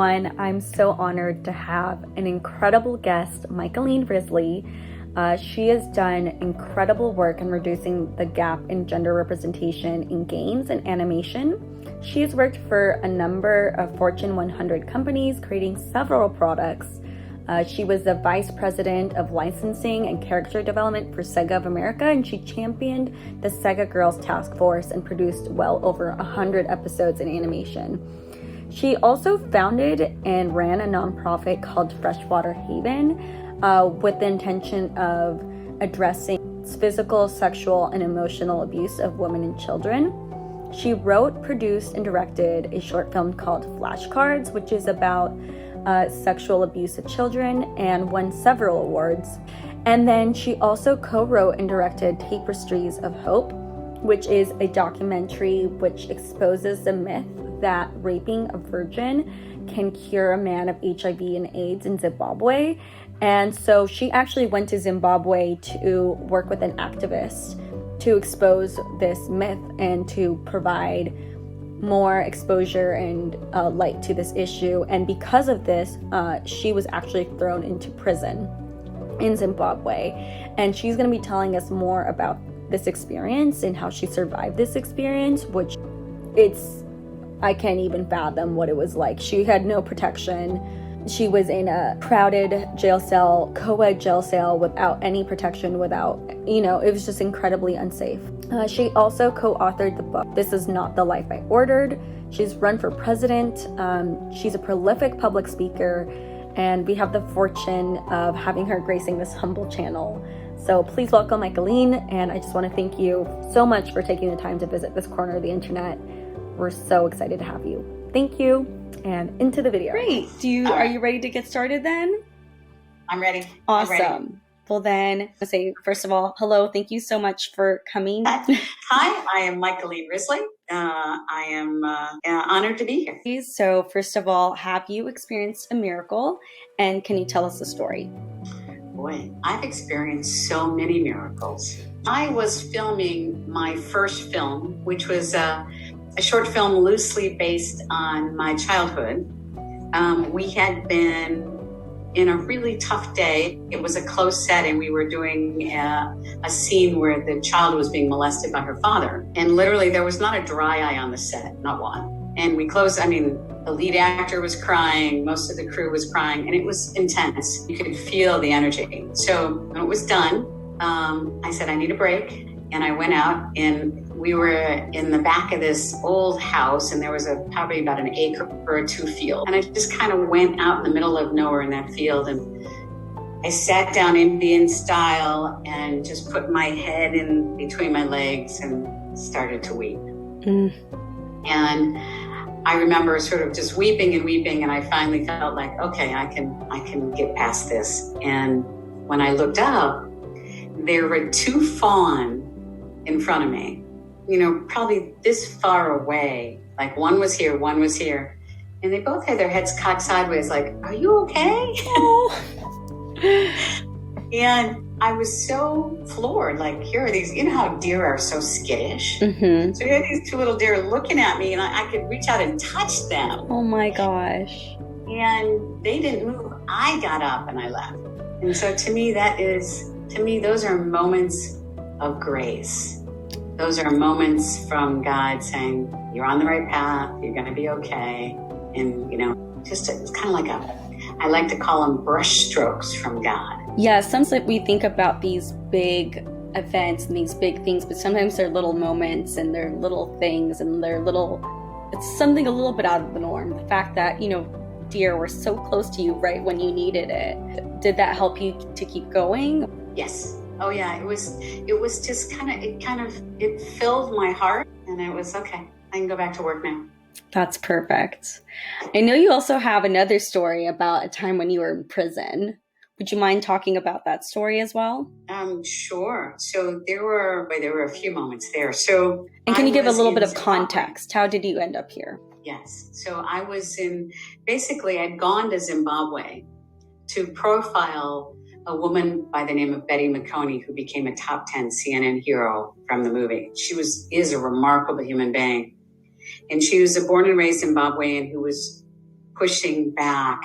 everyone. I'm so honored to have an incredible guest, Michaeline Risley. She has done incredible work in reducing the gap in gender representation in games and animation. She has worked for a number of Fortune 100 companies, creating several products. She was the Vice President of Licensing and Character Development for Sega of America, and she championed the Sega Girls Task Force and produced well over 100 episodes in animation. She also founded and ran a nonprofit called Freshwater Haven with the intention of addressing physical, sexual, and emotional abuse of women and children. She wrote, produced, and directed a short film called Flashcards, which is about sexual abuse of children, and won several awards. And then she also co-wrote and directed Tapestries of Hope, which is a documentary which exposes the myth that raping a virgin can cure a man of HIV and AIDS in Zimbabwe. And so she actually went to Zimbabwe to work with an activist to expose this myth and to provide more exposure and light to this issue. And because of this, she was actually thrown into prison in Zimbabwe. And she's going to be telling us more about this experience and how she survived this experience, which I can't even fathom what it was like. She had no protection. She was in a crowded jail cell, co-ed jail cell, without any protection, it was just incredibly unsafe. She also co-authored the book, This Is Not the Life I Ordered. She's run for president. She's a prolific public speaker, and we have the fortune of having her gracing this humble channel. So please welcome Michaeline, and I just want to thank you so much for taking the time to visit this corner of the internet. We're so excited to have you. Thank you, and into the video. Great. Are you ready to get started then? I'm ready. Awesome. I'm ready. Well then, I'll say, first of all, hello, thank you so much for coming. Hi, I am Michaeline Risley. I am honored to be here. So first of all, have you experienced a miracle? And can you tell us the story? Boy, I've experienced so many miracles. I was filming my first film, which was a short film loosely based on my childhood. We had been in a really tough day. It was a close set, and we were doing a scene where the child was being molested by her father. And literally there was not a dry eye on the set, not one. And we closed, the lead actor was crying, most of the crew was crying, and it was intense. You could feel the energy. So when it was done, I said, I need a break. And I went out, and we were in the back of this old house, and there was probably about an acre or two field. And I just kind of went out in the middle of nowhere in that field, and I sat down Indian style and just put my head in between my legs and started to weep. And I remember sort of just weeping, and I finally felt like, okay, I can get past this. And when I looked up, there were two fawn in front of me, probably this far away. Like one was here, and they both had their heads cocked sideways, like, are you okay? And I was so floored. Like, here are these, how deer are so skittish. Mm-hmm. So you had these two little deer looking at me, and I could reach out and touch them. Oh my gosh. And they didn't move. I got up and I left. And so to me, those are moments of grace. Those are moments from God saying, you're on the right path, you're going to be okay. And, it's kind of like I like to call them brush strokes from God. Yeah, sometimes we think about these big events and these big things, but sometimes they're little moments and they're little things and it's something a little bit out of the norm. The fact that, deer were so close to you right when you needed it. Did that help you to keep going? Yes. Oh yeah, it was just it filled my heart, and it was okay. I can go back to work now. That's perfect. I know you also have another story about a time when you were in prison. Would you mind talking about that story as well? Sure. So there were a few moments there. And can you give a little bit of context? How did you end up here? Yes. So I was I'd gone to Zimbabwe to profile a woman by the name of Betty McConey, who became a top 10 CNN hero from the movie. She is a remarkable human being. And she was a born and raised Zimbabwean who was pushing back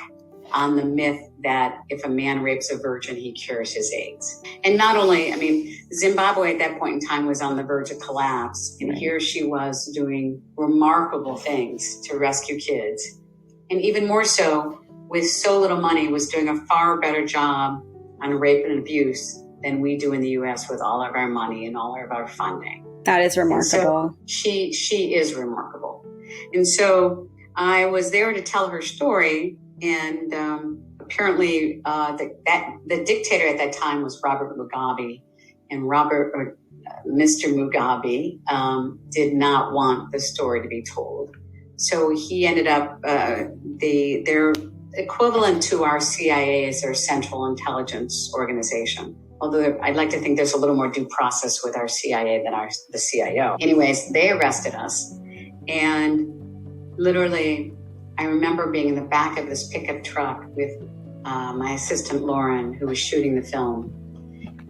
on the myth that if a man rapes a virgin, he cures his AIDS. And not only, I mean, Zimbabwe at that point in time was on the verge of collapse. And here she was doing remarkable things to rescue kids. And even more so, with so little money, was doing a far better job on rape and abuse than we do in the US with all of our money and all of our funding. That is remarkable. So she is remarkable. And so I was there to tell her story. And apparently the dictator at that time was Robert Mugabe. And Mr. Mugabe did not want the story to be told. So he ended up, their equivalent to our CIA is their Central Intelligence Organization. Although I'd like to think there's a little more due process with our CIA than the CIO. Anyways, they arrested us. And literally, I remember being in the back of this pickup truck with my assistant, Lauren, who was shooting the film.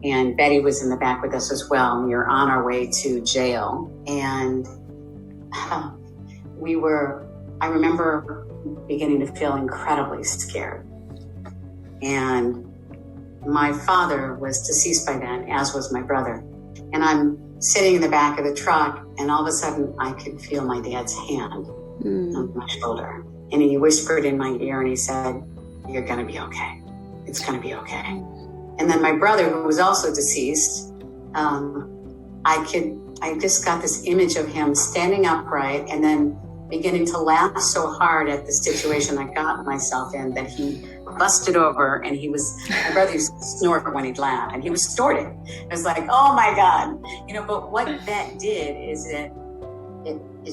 And Betty was in the back with us as well. And we were on our way to jail. And I remember beginning to feel incredibly scared. And my father was deceased by then, as was my brother. And I'm sitting in the back of the truck, and all of a sudden I could feel my dad's hand on my shoulder. And he whispered in my ear and he said, "You're going to be okay. It's going to be okay." And then my brother, who was also deceased, I just got this image of him standing upright and then beginning to laugh so hard at the situation I got myself in that he busted over, and my brother used to snort when he'd laugh, and he was snorting. It was like, oh my God, but what that did is it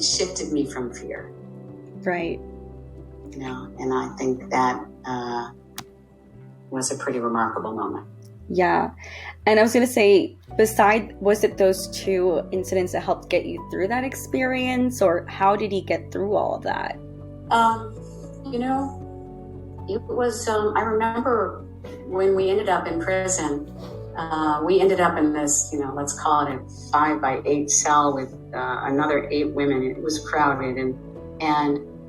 shifted me from fear. Right. And I think that was a pretty remarkable moment. Yeah. And I was going to say, was it those two incidents that helped get you through that experience, or how did he get through all of that? It was, I remember when we ended up in prison, we ended up in this, let's call it a 5x8 cell with another 8 women. It was crowded. And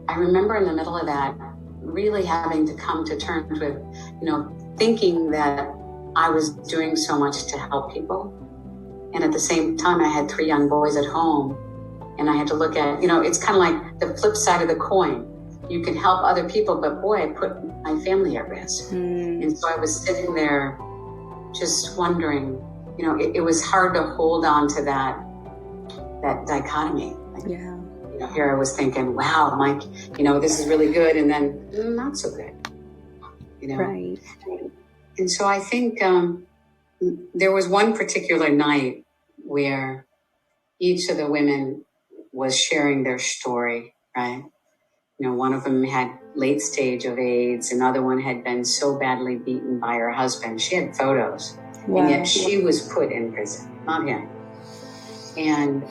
I remember in the middle of that, really having to come to terms with, thinking that I was doing so much to help people. And at the same time, I had 3 young boys at home. And I had to look at, it's kind of like the flip side of the coin. You can help other people, but boy, I put my family at risk. And so I was sitting there just wondering, it was hard to hold on to that dichotomy. Yeah. Here I was thinking, wow, Mike, this is really good. And then not so good, Right. And so I think there was one particular night where each of the women was sharing their story, right? One of them had late stage of AIDS. Another one had been so badly beaten by her husband. She had photos. Wow. And yet she was put in prison, not him. And,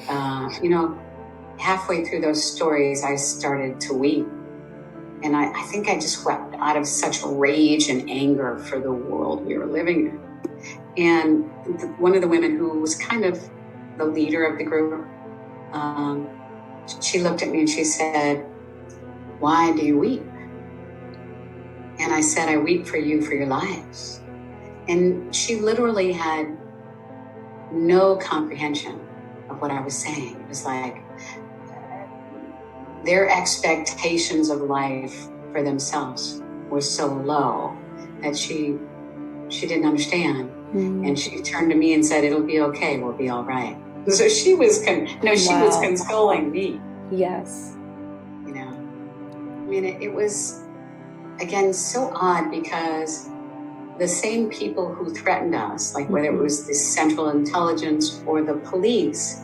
halfway through those stories, I started to weep. And I think I just wept out of such rage and anger for the world we were living in. And one of the women who was kind of the leader of the group, she looked at me and she said, "Why do you weep?" And I said, "I weep for you, for your lives." And she literally had no comprehension of what I was saying. It was like their expectations of life for themselves were so low that she didn't understand. And she turned to me and said, "It'll be okay. We'll be all right." So she was, she was consoling me. Yes. It was, again, so odd because the same people who threatened us, like whether it was the Central Intelligence or the police,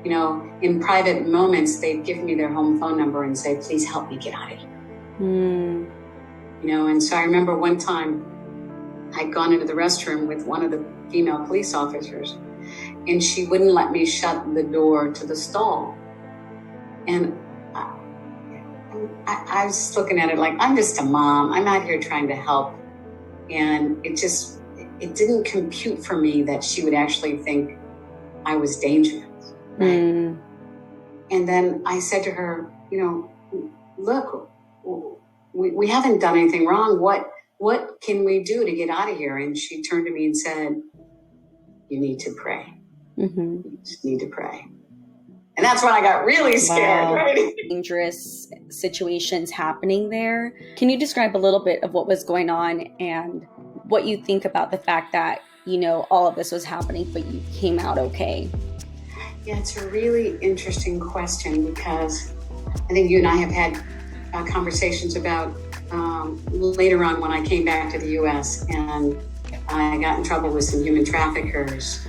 in private moments, they'd give me their home phone number and say, "Please help me get out of here." And so I remember one time I'd gone into the restroom with one of the female police officers, and she wouldn't let me shut the door to the stall. And I was just looking at it like, I'm just a mom. I'm out here trying to help. And it didn't compute for me that she would actually think I was dangerous. And then I said to her, look, we haven't done anything wrong. What can we do to get out of here? And she turned to me and said, you need to pray. Mm-hmm. You just need to pray. And that's when I got really scared, Wow. right? Dangerous situations happening there. Can you describe a little bit of what was going on and what you think about the fact that, you know, all of this was happening, but you came out okay? Yeah, it's a really interesting question because I think you and I have had conversations about later on when I came back to the U.S. and I got in trouble with some human traffickers.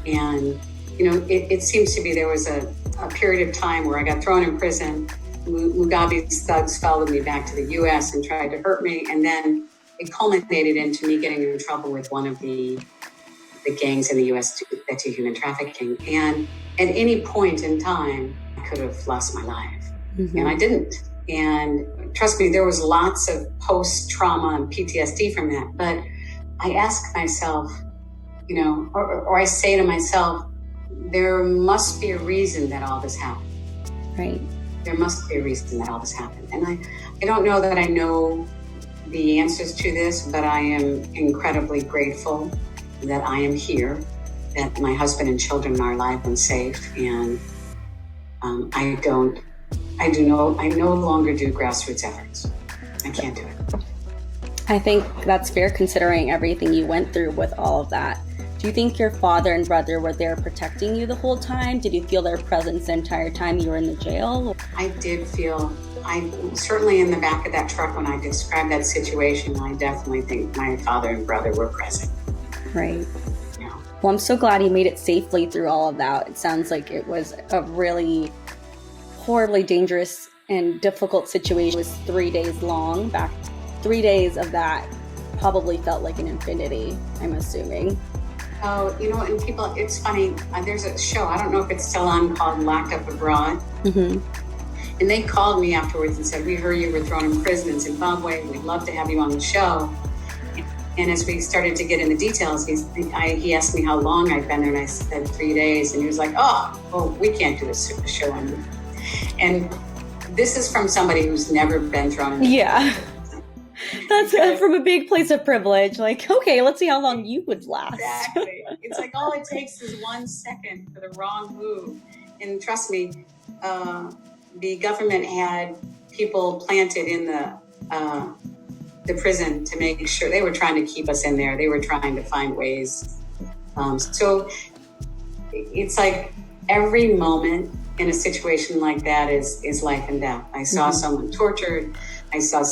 And, you know, it seems to be there was a period of time where I got thrown in prison. Mugabe's thugs followed me back to the U.S. and tried to hurt me. And then it culminated into me getting in trouble with one of the gangs in the U.S. that do human trafficking. And at any point in time, I could have lost my life. Mm-hmm. And I didn't. And trust me, there was lots of post-trauma and PTSD from that. But I ask myself, you know, or I say to myself, there must be a reason that all this happened. Right. There must be a reason that all this happened. And I don't know that I know the answers to this, but I am incredibly grateful that I am here, that my husband and children are alive and safe. And I no longer do grassroots efforts. I can't do it. I think that's fair considering everything you went through with all of that. Do you think your father and brother were there protecting you the whole time? Did you feel their presence the entire time you were in the jail? I did feel, certainly in the back of that truck when I described that situation, I definitely think my father and brother were present. Right. Yeah. Well, I'm so glad you made it safely through all of that. It sounds like it was a really horribly dangerous and difficult situation. It was 3 days long. 3 days of that probably felt like an infinity, I'm assuming. Oh, you know, and people, it's funny, there's a show, I don't know if it's still on, called Locked Up Abroad. Mm-hmm. And they called me afterwards and said, we heard you were thrown in prison in Zimbabwe. We'd love to have you on the show. And as we started to get into details, he asked me how long I'd been there, and I said 3 days. And he was like, oh, we can't do a show on you. And this is from somebody who's never been thrown in prison. Yeah. That's from a big place of privilege. Like, okay, let's see how long you would last. Exactly. It's like all it takes is 1 second for the wrong move. And trust me, the government had people planted in the prison to make sure they were trying to keep us in there. They were trying to find ways. So it's like every moment in a situation like that is life and death. I saw someone tortured. I saw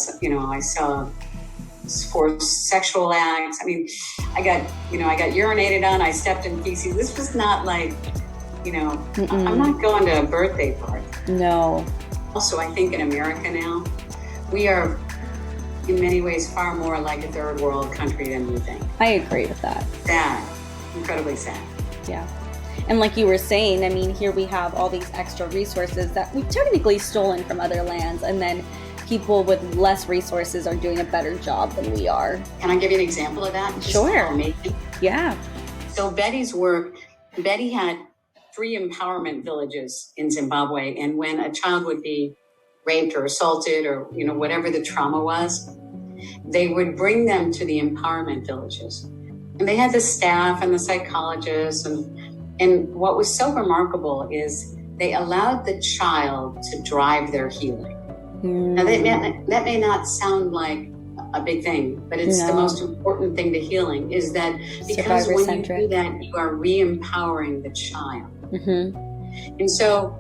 forced sexual acts. I mean, I got urinated on. I stepped in feces. This was not like, I'm not going to a birthday party. No. Also, I think in America now, we are in many ways far more like a third world country than we think. I agree with that. Sad. Incredibly sad. Yeah. And like you were saying, I mean, here we have all these extra resources that we've technically stolen from other lands, and then people with less resources are doing a better job than we are. Can I give you an example of that? Sure. Yeah. So Betty had 3 empowerment villages in Zimbabwe, and when a child would be raped or assaulted or, whatever the trauma was, they would bring them to the empowerment villages. And they had the staff and the psychologists, and what was so remarkable is they allowed the child to drive their healing. Now, that may not sound like a big thing, but it's the most important thing to healing, is that because when you do that, you are re-empowering the child. Mm-hmm. And so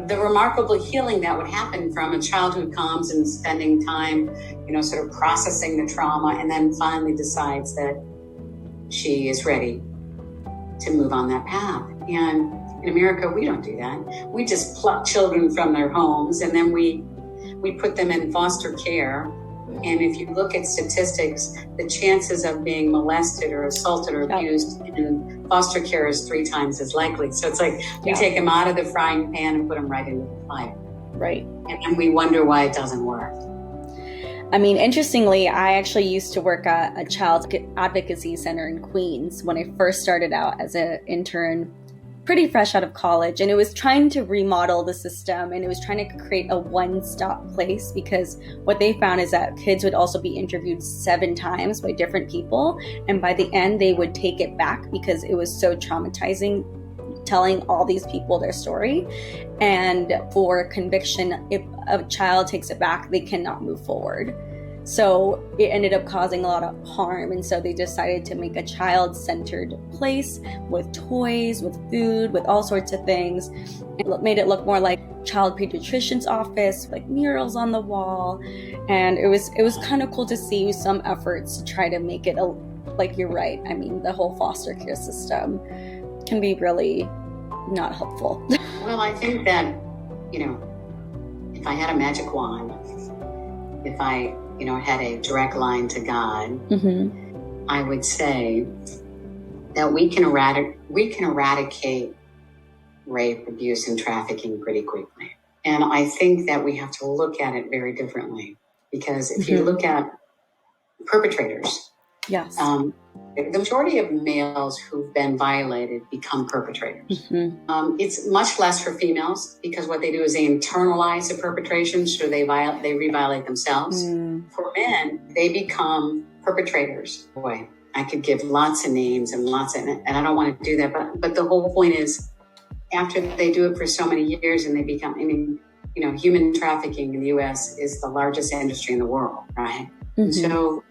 the remarkable healing that would happen from a child who comes and spending time, sort of processing the trauma, and then finally decides that she is ready to move on that path. And in America, we don't do that. We just pluck children from their homes, and then we put them in foster care. And if you look at statistics, the chances of being molested or assaulted or abused in foster care is 3 times as likely. So it's like we take them out of the frying pan and put them right into the fire. Right. And then we wonder why it doesn't work. I mean, interestingly, I actually used to work at a child advocacy center in Queens when I first started out as an intern pretty fresh out of college, and it was trying to remodel the system, and it was trying to create a one-stop place, because what they found is that kids would also be interviewed 7 times by different people, and by the end they would take it back because it was so traumatizing telling all these people their story. And for conviction, if a child takes it back, they cannot move forward. So it ended up causing a lot of harm. And so they decided to make a child-centered place with toys, with food, with all sorts of things. It made it look more like child pediatrician's office, like murals on the wall. And it was kind of cool to see some efforts to try to make it like, you're right. I mean, the whole foster care system can be really not helpful. Well, I think that, if I had a magic wand, if I had a direct line to God, I would say that we can eradicate rape, abuse, and trafficking pretty quickly. And I think that we have to look at it very differently, because if you look at perpetrators, yes, the majority of males who've been violated become perpetrators. It's much less for females, because what they do is they internalize the perpetration, so they re-violate themselves. For men, they become perpetrators. Boy, I could give lots of names and I don't want to do that. But the whole point is, after they do it for so many years and they become, human trafficking in the U.S. is the largest industry in the world, right? So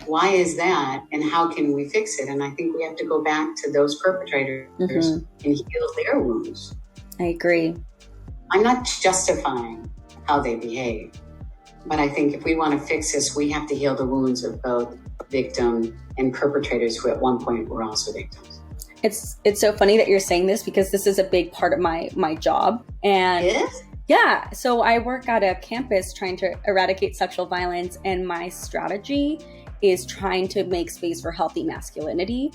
why is that, and how can we fix it? And I think we have to go back to those perpetrators and heal their wounds. I agree. I'm not justifying how they behave, but I think if we want to fix this, we have to heal the wounds of both victim and perpetrators who at one point were also victims. It's so funny that you're saying this, because this is a big part of my job. And it is? Yeah, so I work at a campus trying to eradicate sexual violence, and my strategy is trying to make space for healthy masculinity.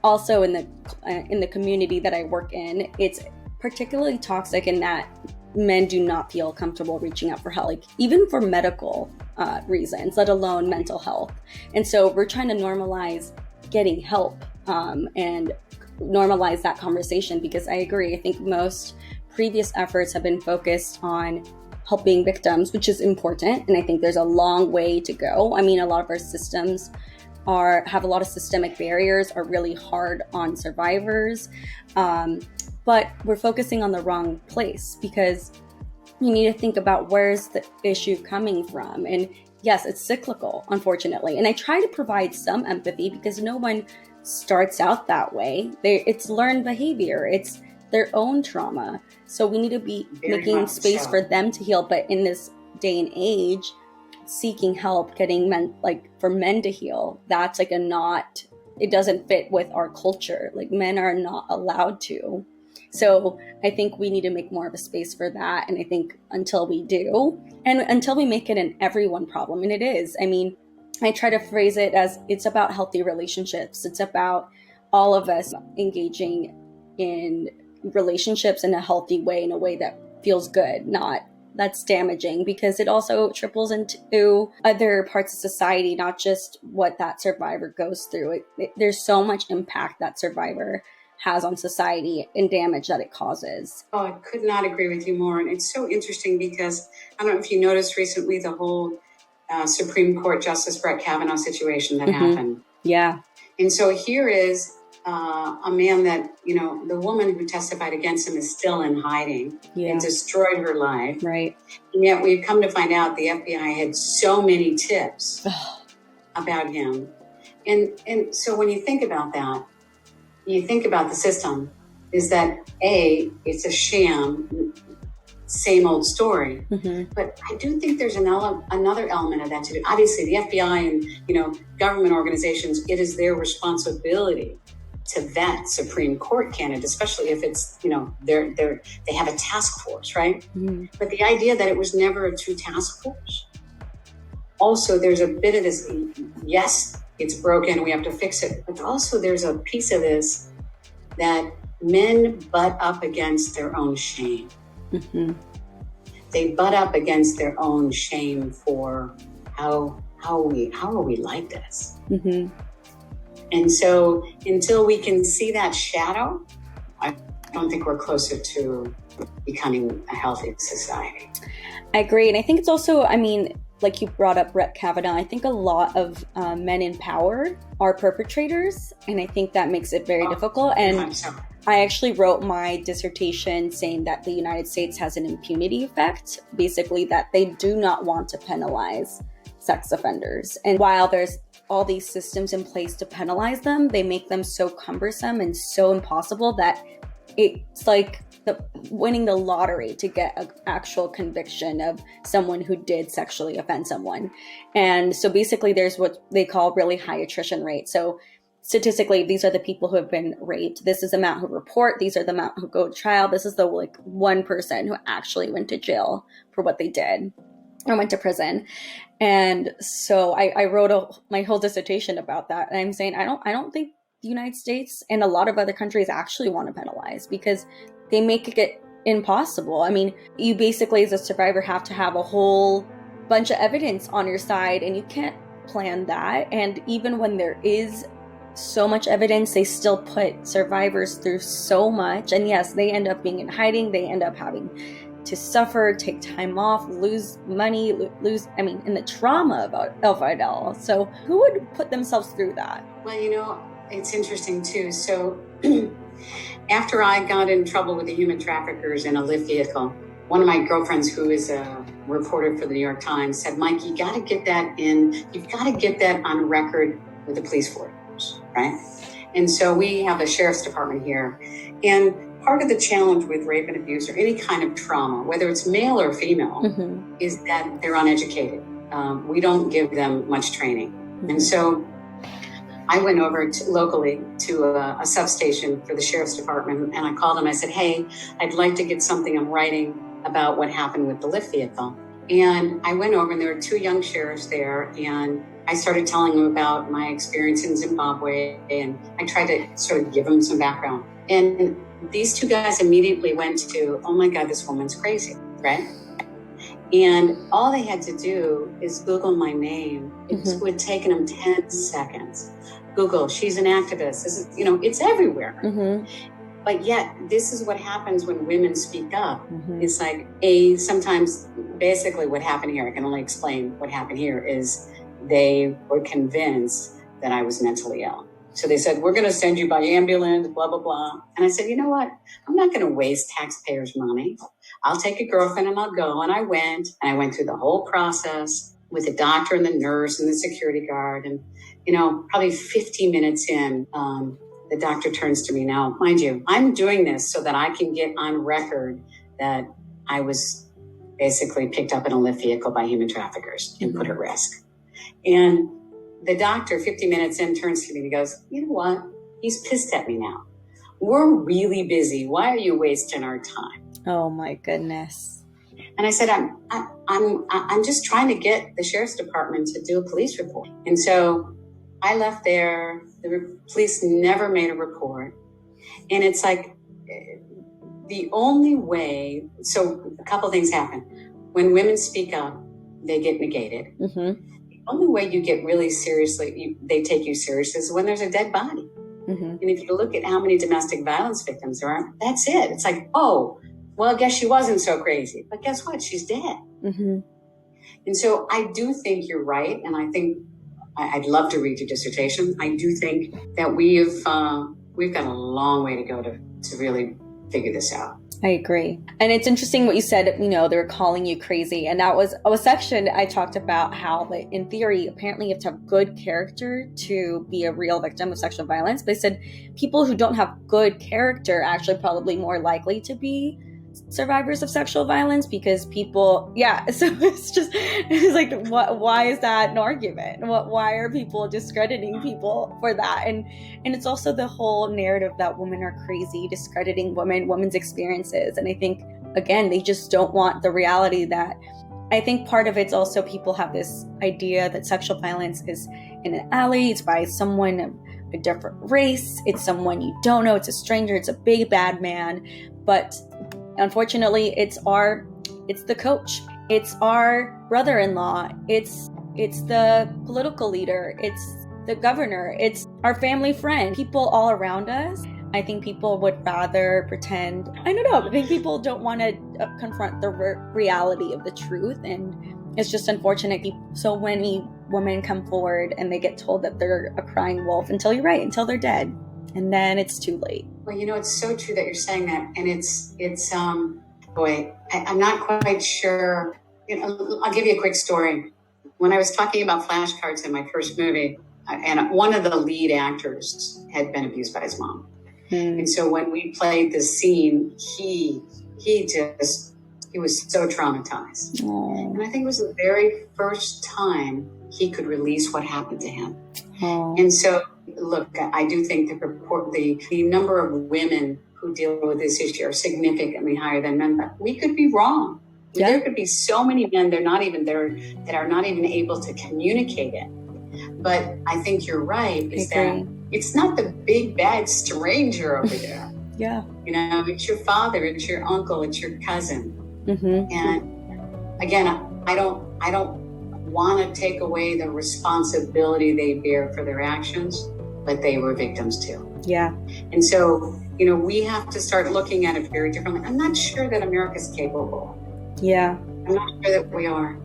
Also in the community that I work in, it's particularly toxic in that men do not feel comfortable reaching out for help, like even for medical reasons, let alone mental health. And so we're trying to normalize getting help and normalize that conversation, because I agree. I think most previous efforts have been focused on helping victims, which is important. And I think there's a long way to go. I mean, a lot of our systems have a lot of systemic barriers, are really hard on survivors. But we're focusing on the wrong place, because you need to think about where's the issue coming from. And yes, it's cyclical, unfortunately. And I try to provide some empathy, because no one starts out that way. It's learned behavior. It's their own trauma. So we need to be making space for them to heal. But in this day and age, seeking help, getting for men to heal, that's it doesn't fit with our culture. Like, men are not allowed to. So I think we need to make more of a space for that. And I think until we do, and until we make it an everyone problem, and it is, I mean, I try to phrase it as it's about healthy relationships. It's about all of us engaging in relationships in a healthy way, in a way that feels good, not that's damaging, because it also triples into other parts of society, not just what that survivor goes through. There's so much impact that survivor has on society and damage that it causes. Oh, I could not agree with you more. And it's so interesting, because I don't know if you noticed recently the whole Supreme Court Justice Brett Kavanaugh situation that happened. Yeah. And so here is a man that, the woman who testified against him is still in hiding and destroyed her life. Right. And yet we've come to find out the FBI had so many tips about him. And so when you think about that, you think about the system, is that it's a sham, same old story. But I do think there's another element of that too. Obviously, the FBI and government organizations, it is their responsibility to vet Supreme Court candidates, especially if it's they have a task force, right? But the idea that it was never a true task force. Also, there's a bit of this. Yes, it's broken. We have to fix it. But also, there's a piece of this that men butt up against their own shame. They butt up against their own shame for how are we like this? And so until we can see that shadow, don't think we're closer to becoming a healthy society. I agree. And I think it's also, I mean, like you brought up Brett Kavanaugh, I think a lot of men in power are perpetrators. And I think that makes it very difficult. And I actually wrote my dissertation saying that the United States has an impunity effect, basically that they do not want to penalize sex offenders. And while there's all these systems in place to penalize them, they make them so cumbersome and so impossible that it's like winning the lottery to get an actual conviction of someone who did sexually offend someone. And so basically there's what they call really high attrition rate. So statistically, these are the people who have been raped. This is the amount who report. These are the amount who go to trial. This is the like one person who actually went to jail for what they did or went to prison. And so I wrote my whole dissertation about that. And I'm saying, I don't think the United States and a lot of other countries actually want to penalize because they make it impossible. I mean, you basically as a survivor have to have a whole bunch of evidence on your side and you can't plan that. And even when there is so much evidence, they still put survivors through so much. And yes, they end up being in hiding. They end up having to suffer, take time off, lose money, and the trauma of it all. So who would put themselves through that? Well, it's interesting too. So after I got in trouble with the human traffickers in a Lyft vehicle, one of my girlfriends who is a reporter for the New York Times said, Mike, you've got to get that on record with the police force, right? And so we have a sheriff's department here. And part of the challenge with rape and abuse or any kind of trauma, whether it's male or female, is that they're uneducated. We don't give them much training. And so I went over locally to a substation for the sheriff's department and I called them. I said, hey, I'd like to get something I'm writing about what happened with the Lyft vehicle. And I went over and there were two young sheriffs there and I started telling them about my experience in Zimbabwe and I tried to sort of give them some background. And these two guys immediately went to, oh my God, this woman's crazy, right? And all they had to do is Google my name. It would have taken them 10 seconds. Google, she's an activist. This is, it's everywhere. But yet, this is what happens when women speak up. It's like, sometimes basically what happened here, I can only explain what happened here, is they were convinced that I was mentally ill. So they said, we're going to send you by ambulance, blah, blah, blah. And I said, you know what? I'm not going to waste taxpayers' money. I'll take a girlfriend and I'll go. And I went through the whole process with the doctor and the nurse and the security guard. And, probably 50 minutes in, the doctor turns to me. Now, mind you, I'm doing this so that I can get on record that I was basically picked up in a Lyft vehicle by human traffickers and put at risk. And the doctor, 50 minutes in, turns to me and he goes, you know what? He's pissed at me now. We're really busy. Why are you wasting our time? Oh my goodness. And I said, I'm just trying to get the sheriff's department to do a police report. And so I left there. The police never made a report. And it's like the only way. So a couple of things happen. When women speak up, they get negated. The only way you get really seriously, they take you seriously is when there's a dead body. And if you look at how many domestic violence victims there are, that's it. It's like, oh, well, I guess she wasn't so crazy. But guess what? She's dead. And so I do think you're right. And I think I'd love to read your dissertation. I do think that we've got a long way to go to really figure this out. I agree. And it's interesting what you said, they're calling you crazy. And that was a section I talked about how, in theory, apparently you have to have good character to be a real victim of sexual violence. But they said people who don't have good character are actually probably more likely to be survivors of sexual violence because people, so it's like, why is that an argument? Why are people discrediting people for that? And it's also the whole narrative that women are crazy, discrediting women's experiences. And I think, again, they just don't want the reality that, I think part of it's also people have this idea that sexual violence is in an alley, it's by someone of a different race, it's someone you don't know, it's a stranger, it's a big bad man. But unfortunately, it's the coach, it's our brother-in-law, it's the political leader, it's the governor, it's our family friend, people all around us I think people would rather pretend. I don't know. I think people don't want to confront the reality of the truth. And it's just unfortunate. So many women come forward and they get told that they're a crying wolf until you're right, until they're dead. And then it's too late. Well, it's so true that you're saying that. And I'm not quite sure. I'll give you a quick story. When I was talking about flashcards in my first movie, and one of the lead actors had been abused by his mom. And so when we played the scene, he was so traumatized. Aww. And I think it was the very first time he could release what happened to him. Aww. And so, look, I do think the number of women who deal with this issue are significantly higher than men, but we could be wrong. Yeah. There could be so many men that are not even able to communicate it. But I think you're right, that it's not the big bad stranger over there. Yeah. It's your father, it's your uncle, it's your cousin. Mm-hmm. And again, I don't want to take away the responsibility they bear for their actions, but they were victims too. Yeah. And so, we have to start looking at it very differently. I'm not sure that America's capable. Yeah. I'm not sure that we are.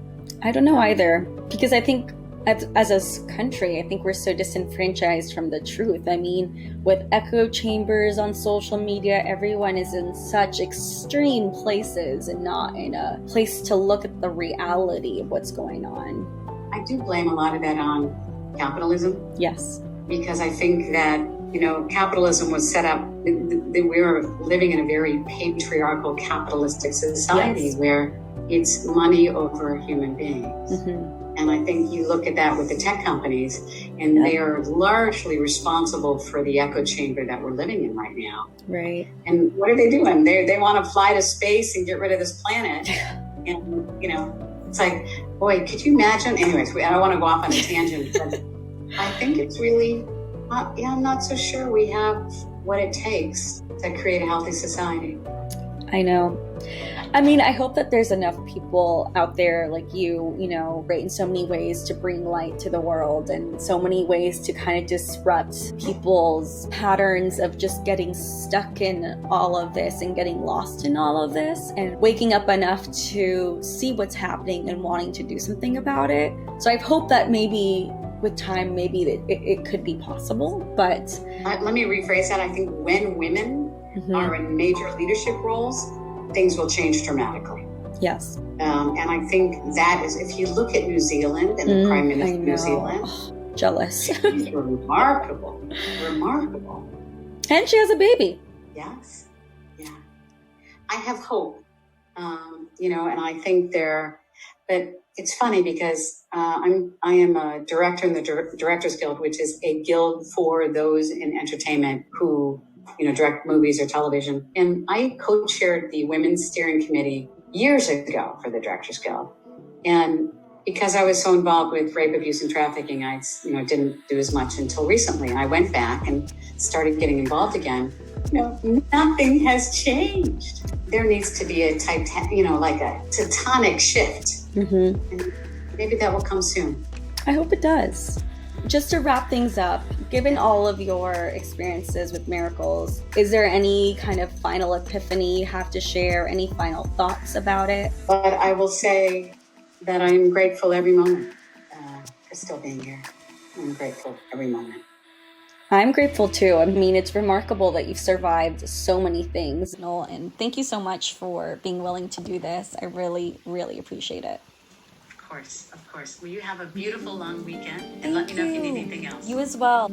I don't know either, because I think as a country, I think we're so disenfranchised from the truth. I mean, with echo chambers on social media, everyone is in such extreme places and not in a place to look at the reality of what's going on. I do blame a lot of that on capitalism. Yes. Because I think that, capitalism was set up, we were living in a very patriarchal capitalistic society. Yes. Where it's money over human beings. Mm-hmm. And I think you look at that with the tech companies, and they are largely responsible for the echo chamber that we're living in right now. Right. And what are they doing? They want to fly to space and get rid of this planet. And, it's like, boy, could you imagine? Anyways, I don't want to go off on a tangent, but I think it's really, I'm not so sure we have what it takes to create a healthy society. I know. I mean, I hope that there's enough people out there like you, right, in so many ways to bring light to the world, and so many ways to kind of disrupt people's patterns of just getting stuck in all of this and getting lost in all of this, and waking up enough to see what's happening and wanting to do something about it. So I hope that maybe with time, maybe it could be possible. But let me rephrase that. I think when women are in major leadership roles, things will change dramatically. Yes. And I think that is, if you look at New Zealand and the Prime Minister of New Zealand. Jealous. She's remarkable. Remarkable. And she has a baby. Yes. Yeah. I have hope. And I think but it's funny because I am a director in the Directors Guild, which is a guild for those in entertainment who direct movies or television. And I co-chaired the Women's Steering Committee years ago for the Directors Guild. And because I was so involved with rape, abuse, and trafficking, I didn't do as much until recently. And I went back and started getting involved again. Nothing has changed. There needs to be a like a tectonic shift. Mm-hmm. And maybe that will come soon. I hope it does. Just to wrap things up, given all of your experiences with miracles, is there any kind of final epiphany you have to share? Any final thoughts about it? But I will say that I'm grateful every moment for still being here. I'm grateful every moment. I'm grateful too. I mean, it's remarkable that you've survived so many things. And thank you so much for being willing to do this. I really, really appreciate it. Of course. Well, you have a beautiful long weekend, and let me know if you need anything else. You as well.